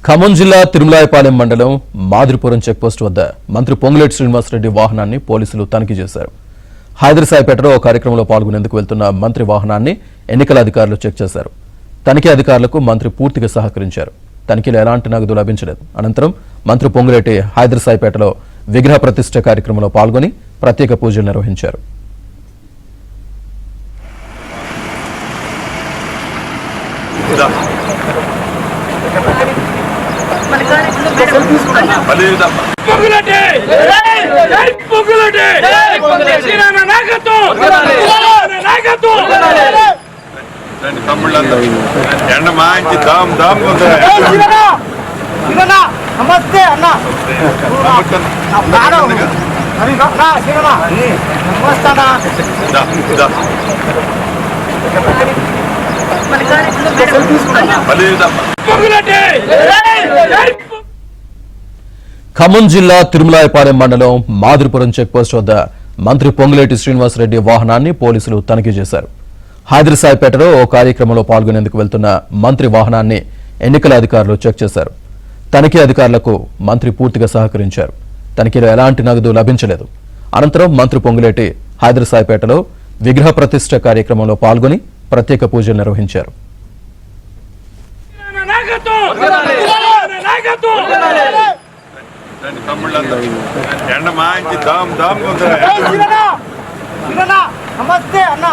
ఖమ్మం జిల్లా తిరుమలాయపాలెం మండలం మాదిరిపురం చెక్పోస్ట్ వద్ద మంత్రి పొంగులేటి శ్రీనివాసరెడ్డి వాహనాన్ని పోలీసులు తనిఖీ చేశారు. హైదరాబాద్లో ఓ కార్యక్రమంలో పాల్గొనేందుకు వెళ్తున్న మంత్రి వాహనాన్ని ఎన్నికల అధికారులు చెక్ చేశారు. తనిఖీ అధికారులకు మంత్రి పూర్తిగా సహకరించారు. తనిఖీలో ఎలాంటి నగదు లభించలేదు. అనంతరం మంత్రి పొంగులేటి హైదరాబాద్లో విగ్రహ ప్రతిష్ఠ కార్యక్రమంలో పాల్గొని ప్రత్యేక పూజలు నిర్వహించారు. ఎండ మంచి దామ్ దామ్ నమస్తే అన్న ఖమ్మం జిల్లా తిరుమలాయపాలెం మండలం మాదిరిపురం చెక్పోస్ట్ వద్ద మంత్రి పొంగులేటి శ్రీనివాసరెడ్డి వాహనాన్ని పోలీసులు తనిఖీ చేశారు. హైదరాబాద్లో ఓ కార్యక్రమంలో పాల్గొనేందుకు వెళ్తున్న మంత్రి వాహనాన్ని ఎన్నికల అధికారులు చెక్ చేశారు. తనిఖీ అధికారులకు మంత్రి పూర్తిగా సహకరించారు. తనిఖీలో ఎలాంటి నగదు లభించలేదు. అనంతరం మంత్రి పొంగులేటి హైదరాబాద్లో విగ్రహ ప్రతిష్ఠ కార్యక్రమంలో పాల్గొని ప్రత్యేక పూజలు నిర్వహించారు. ఎండ మంచి దామ్ దామ్ నమస్తే అన్న